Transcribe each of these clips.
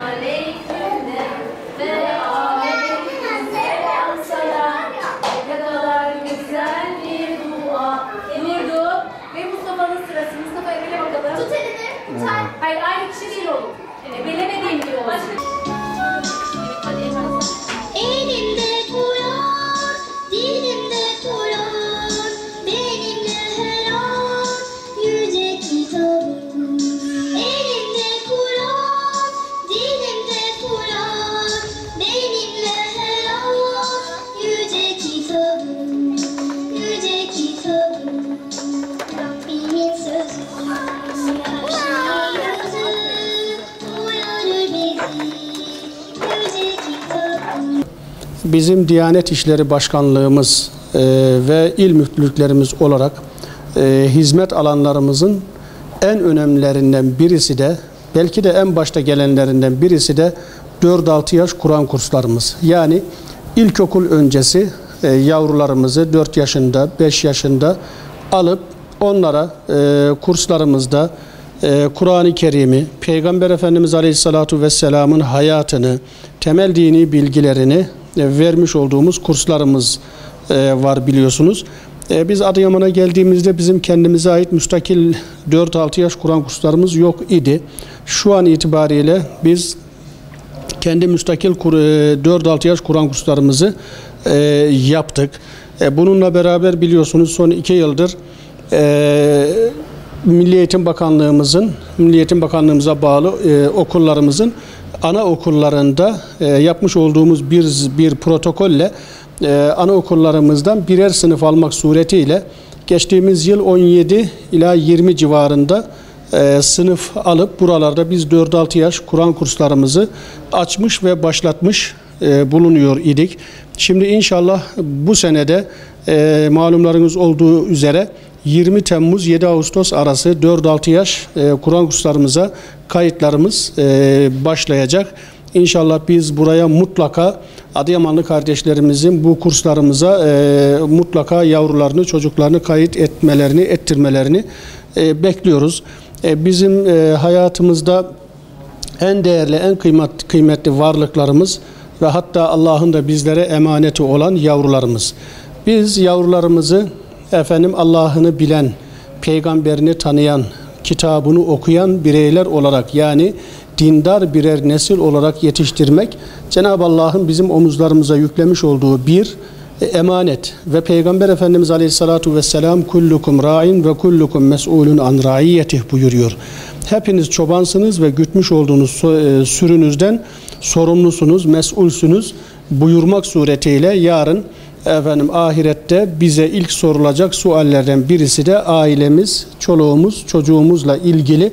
Aleyküm ve aleykümselam sana. Ne kadar güzel bir dua. Durdu ve Mustafa'nın sırası. Mustafa ele bakalım. Tut elini. Tutar. Hayır, aynı kişi değil olur. Bilemediğim gibi olur. Elimde Kur'an, dilimde Kur'an, benimle her an yüce kitabım. Elimde Kur'an, dilimde Kur'an, benimle her an yüce kitabım, yüce kitabım. Rabbimin sözü, her şey yazı, uyarır bizi, yüce kitabım. Bizim Diyanet İşleri Başkanlığımız ve il müftülüklerimiz olarak hizmet alanlarımızın en önemlilerinden birisi de, belki de en başta gelenlerinden birisi de 4-6 yaş Kur'an kurslarımız. Yani ilkokul öncesi yavrularımızı 4 yaşında, 5 yaşında alıp onlara kurslarımızda Kur'an-ı Kerim'i, Peygamber Efendimiz Aleyhisselatü Vesselam'ın hayatını, temel dini bilgilerini vermiş olduğumuz kurslarımız var biliyorsunuz. Biz Adıyaman'a geldiğimizde bizim kendimize ait müstakil 4-6 yaş Kur'an kurslarımız yok idi. Şu an itibariyle biz kendi müstakil 4-6 yaş Kur'an kurslarımızı yaptık. Bununla beraber biliyorsunuz son 2 yıldır Milli Eğitim Bakanlığımıza bağlı okullarımızın anaokullarında yapmış olduğumuz bir protokolle anaokullarımızdan birer sınıf almak suretiyle geçtiğimiz yıl 17 ila 20 civarında sınıf alıp buralarda biz 4-6 yaş Kur'an kurslarımızı açmış ve başlatmış bulunuyor idik. Şimdi inşallah bu senede malumlarınız olduğu üzere 20 Temmuz 7 Ağustos arası 4-6 yaş Kur'an kurslarımıza kayıtlarımız başlayacak. İnşallah biz buraya mutlaka Adıyamanlı kardeşlerimizin bu kurslarımıza mutlaka yavrularını, çocuklarını kayıt ettirmelerini bekliyoruz. Bizim hayatımızda en değerli, en kıymetli varlıklarımız ve hatta Allah'ın da bizlere emaneti olan yavrularımız. Biz yavrularımızı Allah'ını bilen, peygamberini tanıyan, kitabını okuyan bireyler olarak, yani dindar birer nesil olarak yetiştirmek Cenab-ı Allah'ın bizim omuzlarımıza yüklemiş olduğu bir emanet. Ve Peygamber Efendimiz Aleyhissalatu vesselam kullukum ra'in ve kullukum mes'ulun an ra'iyyetih buyuruyor. Hepiniz çobansınız ve gütmüş olduğunuz sürünüzden sorumlusunuz, mesulsünüz buyurmak suretiyle yarın ahirette bize ilk sorulacak suallerden birisi de ailemiz, çoluğumuz, çocuğumuzla ilgili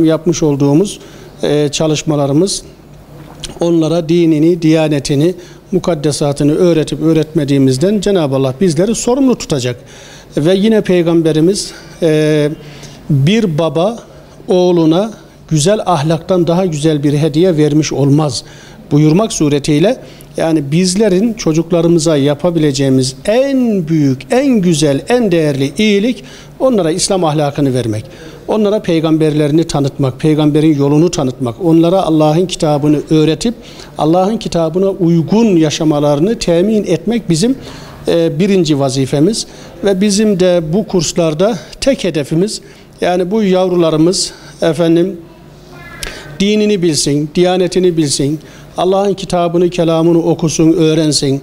yapmış olduğumuz çalışmalarımız, onlara dinini, diyanetini, mukaddesatını öğretip öğretmediğimizden Cenab-ı Allah bizleri sorumlu tutacak. Ve yine Peygamberimiz bir baba oğluna güzel ahlaktan daha güzel bir hediye vermiş olmaz buyurmak suretiyle, yani bizlerin çocuklarımıza yapabileceğimiz en büyük, en güzel, en değerli iyilik onlara İslam ahlakını vermek. Onlara peygamberlerini tanıtmak, peygamberin yolunu tanıtmak, onlara Allah'ın kitabını öğretip Allah'ın kitabına uygun yaşamalarını temin etmek bizim birinci vazifemiz. Ve bizim de bu kurslarda tek hedefimiz, yani bu yavrularımız dinini bilsin, diyanetini bilsin, Allah'ın kitabını, kelamını okusun, öğrensin.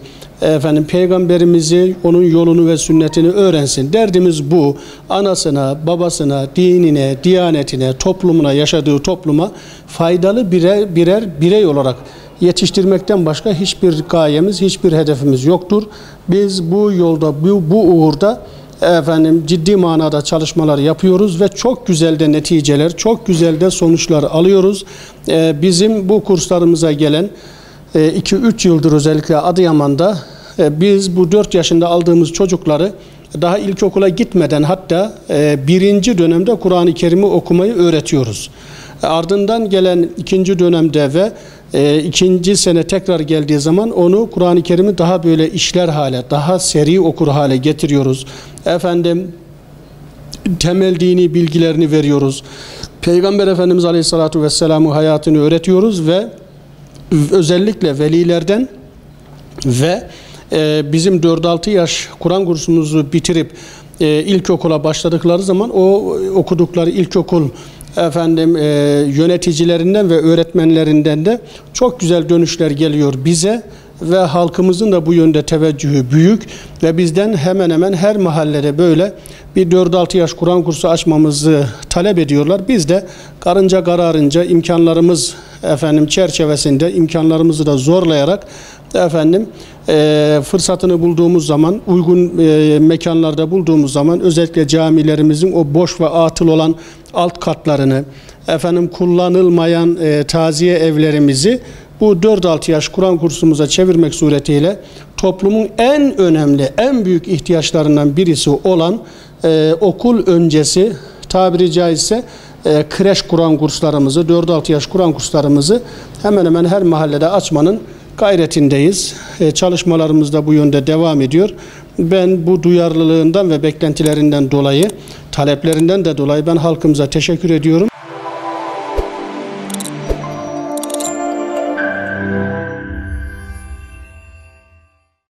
Peygamberimizi, onun yolunu ve sünnetini öğrensin. Derdimiz bu. Anasına, babasına, dinine, diyanetine, toplumuna, yaşadığı topluma faydalı birer birey olarak yetiştirmekten başka hiçbir gayemiz, hiçbir hedefimiz yoktur. Biz bu yolda, bu uğurda ciddi manada çalışmalar yapıyoruz ve çok güzel de neticeler, çok güzel de sonuçlar alıyoruz. Bizim bu kurslarımıza gelen 2-3 yıldır özellikle Adıyaman'da biz bu 4 yaşında aldığımız çocukları daha ilkokula gitmeden, hatta 1. dönemde Kur'an-ı Kerim'i okumayı öğretiyoruz. Ardından gelen 2. dönemde ve 2. sene tekrar geldiği zaman onu, Kur'an-ı Kerim'i daha böyle işler hale, daha seri okur hale getiriyoruz. Temel dini bilgilerini veriyoruz. Peygamber Efendimiz Aleyhisselatü Vesselam'ın hayatını öğretiyoruz ve özellikle velilerden ve bizim 4-6 yaş Kur'an kursumuzu bitirip ilkokula başladıkları zaman o okudukları ilkokul yöneticilerinden ve öğretmenlerinden de çok güzel dönüşler geliyor bize ve halkımızın da bu yönde teveccühü büyük ve bizden hemen hemen her mahallede böyle bir 4-6 yaş Kur'an kursu açmamızı talep ediyorlar. Biz de karınca kararınca imkanlarımız çerçevesinde imkanlarımızı da zorlayarak fırsatını bulduğumuz zaman, uygun mekanlarda bulduğumuz zaman özellikle camilerimizin o boş ve atıl olan alt katlarını, kullanılmayan taziye evlerimizi bu 4-6 yaş Kur'an kursumuza çevirmek suretiyle toplumun en önemli, en büyük ihtiyaçlarından birisi olan okul öncesi, tabiri caizse kreş Kur'an kurslarımızı, 4-6 yaş Kur'an kurslarımızı hemen hemen her mahallede açmanın gayretindeyiz. Çalışmalarımız da bu yönde devam ediyor. Ben bu duyarlılığından ve beklentilerinden dolayı, taleplerinden de dolayı ben halkımıza teşekkür ediyorum.